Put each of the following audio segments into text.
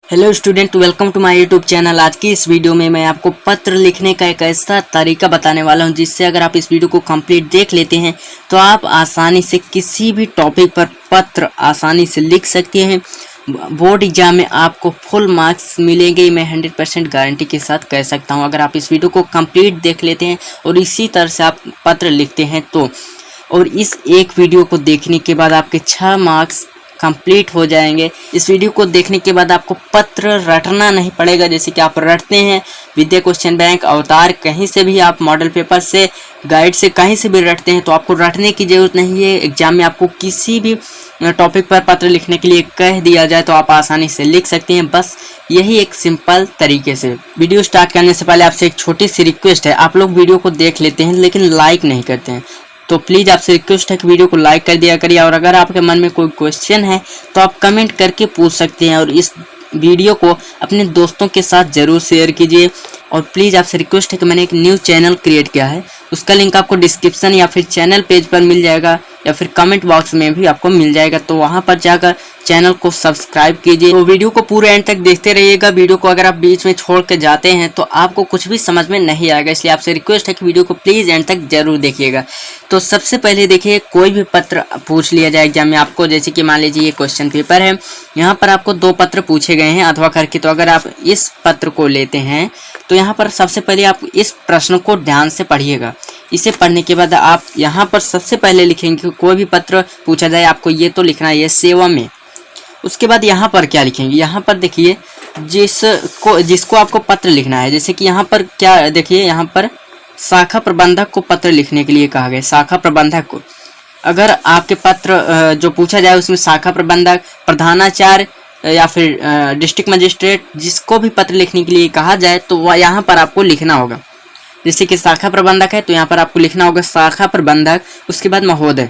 Hello student, welcome to my YouTube channel. आज की इस वीडियो में मैं आपको पत्र लिखने का एक ऐसा तरीका बताने वाला हूं जिससे अगर आप इस वीडियो को कंप्लीट देख लेते हैं तो आप आसानी से किसी भी टॉपिक पर पत्र आसानी से लिख सकते हैं। बोर्ड एग्जाम में आपको फुल मार्क्स मिलेंगे, मैं 100% गारंटी के साथ कह सकता हूं। अगर आप इस वीडियो को कंप्लीट देख लेते हैं और इसी तरह से आप पत्र लिखते हैं तो, और इस एक वीडियो को देखने के बाद आपके 6 मार्क्स कंप्लीट हो जाएंगे। इस वीडियो को देखने के बाद आपको पत्र रटना नहीं पड़ेगा, जैसे कि आप रटते हैं विद्या क्वेश्चन बैंक, अवतार, कहीं से भी आप मॉडल पेपर से, गाइड से, कहीं से भी रटते हैं तो आपको रटने की ज़रूरत नहीं है। एग्जाम में आपको किसी भी टॉपिक पर पत्र लिखने के लिए कह दिया जाए तो आप आसानी से लिख सकते हैं। बस यही एक सिंपल तरीके से। वीडियो स्टार्ट करने से पहले आपसे एक छोटी सी रिक्वेस्ट है, आप लोग वीडियो को देख लेते हैं लेकिन लाइक नहीं करते हैं, तो प्लीज़ आपसे रिक्वेस्ट है कि वीडियो को लाइक कर दिया करिए। और अगर आपके मन में कोई क्वेश्चन है तो आप कमेंट करके पूछ सकते हैं और इस वीडियो को अपने दोस्तों के साथ ज़रूर शेयर कीजिए। और प्लीज़ आपसे रिक्वेस्ट है कि मैंने एक न्यू चैनल क्रिएट किया है, उसका लिंक आपको डिस्क्रिप्शन या फिर चैनल पेज पर मिल जाएगा या फिर कमेंट बॉक्स में भी आपको मिल जाएगा, तो वहां पर जाकर चैनल को सब्सक्राइब कीजिए। तो वीडियो को पूरे एंड तक देखते रहिएगा। वीडियो को अगर आप बीच में छोड़ के जाते हैं तो आपको कुछ भी समझ में नहीं आएगा, इसलिए आपसे रिक्वेस्ट है कि वीडियो को प्लीज़ एंड तक जरूर देखिएगा। तो सबसे पहले देखिए, कोई भी पत्र पूछ लिया जाए एग्जाम में आपको, जैसे कि मान लीजिए ये क्वेश्चन पेपर है, यहाँ पर आपको 2 पत्र पूछे गए हैं अथवा करके। तो अगर आप इस पत्र को लेते हैं तो यहाँ पर सबसे पहले आप इस प्रश्न को ध्यान से पढ़िएगा। इसे पढ़ने के बाद आप यहाँ पर सबसे पहले लिखेंगे कि कोई भी पत्र पूछा जाए आपको ये तो लिखना है, ये सेवा में। उसके बाद यहाँ पर क्या लिखेंगे, यहाँ पर देखिए जिसको आपको पत्र लिखना है, जैसे कि यहाँ पर क्या देखिए, यहाँ पर शाखा प्रबंधक को पत्र लिखने के लिए कहा गया। शाखा प्रबंधक को, अगर आपके पत्र जो पूछा जाए उसमें शाखा प्रबंधक, प्रधानाचार्य या फिर डिस्ट्रिक्ट मजिस्ट्रेट, जिसको भी पत्र लिखने के लिए कहा जाए तो वह यहाँ पर आपको लिखना होगा। जैसे कि शाखा प्रबंधक है तो यहाँ पर आपको लिखना होगा शाखा प्रबंधक, उसके बाद महोदय।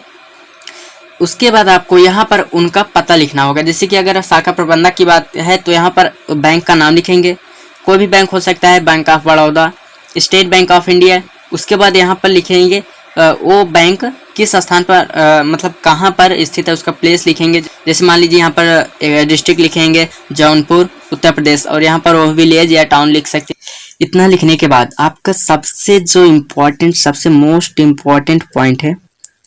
उसके बाद आपको यहाँ पर उनका पता लिखना होगा। जैसे कि अगर शाखा प्रबंधक की बात है तो यहाँ पर बैंक का नाम लिखेंगे, कोई भी बैंक हो सकता है, bank of Baroda, state bank of India. उसके बाद यहाँ पर लिखेंगे वो बैंक किस स्थान पर मतलब कहाँ पर स्थित है, उसका प्लेस लिखेंगे। जैसे मान लीजिए यहाँ पर डिस्ट्रिक्ट लिखेंगे जौनपुर उत्तर प्रदेश, और यहाँ पर वो विलेज या टाउन लिख सकते हैं। इतना लिखने के बाद आपका सबसे जो इम्पोर्टेंट, सबसे मोस्ट इम्पोर्टेंट पॉइंट है,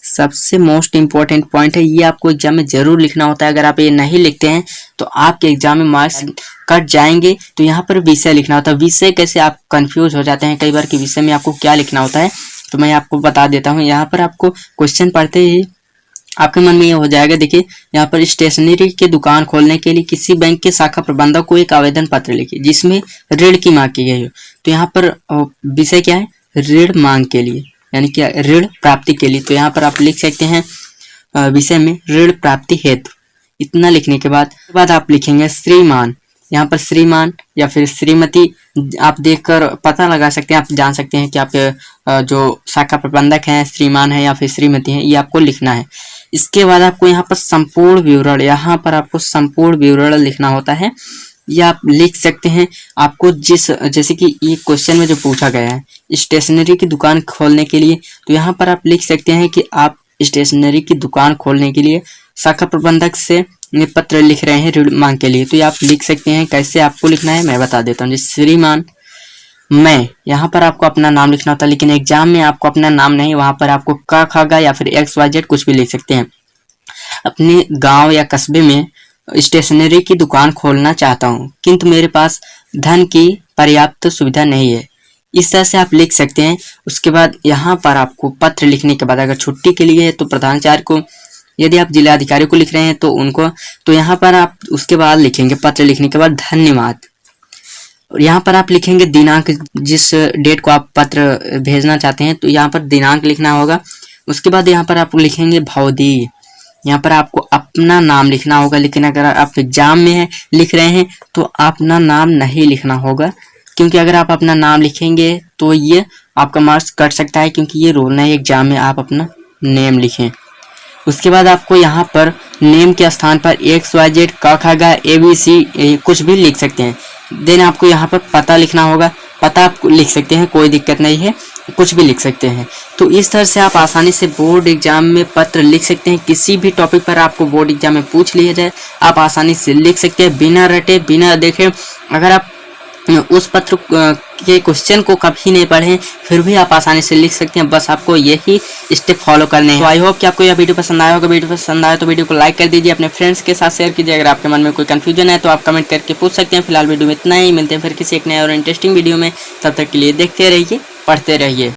सबसे मोस्ट इम्पोर्टेंट पॉइंट है, ये आपको एग्जाम में जरूर लिखना होता है। अगर आप ये नहीं लिखते हैं तो आपके एग्जाम में मार्क्स कट जाएंगे। तो यहाँ पर विषय लिखना होता है। विषय कैसे, आप कंफ्यूज हो जाते हैं कई बार कि विषय में आपको क्या लिखना होता है, तो मैं आपको बता देता हूँ। यहाँ पर आपको क्वेश्चन पढ़ते ही आपके मन में ये हो जाएगा, देखिए यहाँ पर स्टेशनरी की दुकान खोलने के लिए किसी बैंक के शाखा प्रबंधक को एक आवेदन पत्र लिखिए जिसमें ऋण की मांग की गई हो। तो यहाँ पर विषय क्या है, ऋण मांग के लिए, यानी कि ऋण प्राप्ति के लिए। तो यहाँ पर आप लिख सकते हैं विषय में ऋण प्राप्ति हेतु। इतना लिखने के बाद आप लिखेंगे श्रीमान। यहाँ पर श्रीमान या फिर श्रीमती आप देखकर पता लगा सकते हैं, आप जान सकते हैं कि आप जो शाखा प्रबंधक हैं श्रीमान है या फिर श्रीमती हैं, ये आपको लिखना है। इसके बाद आपको यहाँ पर संपूर्ण विवरण, यहाँ पर आपको संपूर्ण विवरण लिखना होता है। ये आप लिख सकते हैं आपको जैसे कि ये क्वेश्चन में जो पूछा गया है स्टेशनरी की दुकान खोलने के लिए, तो यहाँ पर आप लिख सकते हैं कि आप स्टेशनरी की दुकान खोलने के लिए शाखा प्रबंधक से पत्र लिख रहे हैं ऋण मांग के लिए। तो ये आप लिख सकते हैं। कैसे आपको लिखना है मैं बता देता हूँ। जैसे श्रीमान मैं, यहाँ पर आपको अपना नाम लिखना होता है, लेकिन एग्जाम में आपको अपना नाम नहीं, वहां पर आपको क ख ग या फिर XYZ कुछ भी लिख सकते हैं। अपने गांव या कस्बे में स्टेशनरी की दुकान खोलना चाहता हूँ किंतु मेरे पास धन की पर्याप्त सुविधा नहीं है, इस तरह से आप लिख सकते हैं। उसके बाद यहाँ पर आपको पत्र लिखने के बाद अगर छुट्टी के लिए है तो प्रधानाचार्य को, यदि आप जिला अधिकारी को लिख रहे हैं तो उनको, तो यहाँ पर आप उसके बाद लिखेंगे पत्र लिखने के बाद धन्यवाद। और यहाँ पर आप लिखेंगे दिनांक, जिस डेट को आप पत्र भेजना चाहते हैं तो यहाँ पर दिनांक लिखना होगा। उसके बाद यहाँ पर आप लिखेंगे भवदी, यहाँ पर आपको अपना नाम लिखना होगा, लेकिन अगर आप एग्जाम में लिख रहे हैं तो अपना नाम नहीं लिखना होगा, क्योंकि अगर आप अपना नाम लिखेंगे तो ये आपका मार्क्स कट सकता है, क्योंकि ये रूल नहीं एग्जाम में आप अपना नेम लिखें। उसके बाद आपको यहाँ पर नेम के स्थान पर XYZ क ख ग ABC कुछ भी लिख सकते हैं। देन आपको यहाँ पर पता लिखना होगा, पता आप लिख सकते हैं, कोई दिक्कत नहीं है। कुछ भी लिख सकते हैं। तो इस तरह से आप आसानी से बोर्ड एग्जाम में पत्र लिख सकते हैं। किसी भी टॉपिक पर आपको बोर्ड एग्जाम में पूछ लिया जाए, आप आसानी से लिख सकते हैं बिना रटे, बिना देखे। अगर आप उस पत्र के क्वेश्चन को कभी नहीं पढ़े फिर भी आप आसानी से लिख सकते हैं। बस आपको यही स्टेप फॉलो करने हैं। तो आई होप कि आपको यह वीडियो पसंद आया होगा। वीडियो पसंद आया तो वीडियो को लाइक कर दीजिए, अपने फ्रेंड्स के साथ शेयर कीजिए। अगर आपके मन में कोई कंफ्यूजन है तो आप कमेंट करके पूछ सकते हैं। फिलहाल वीडियो में इतना ही, मिलते हैं फिर किसी एक नए और इंटरेस्टिंग वीडियो में। तब तक के लिए देखते रहिए, पढ़ते रहिए।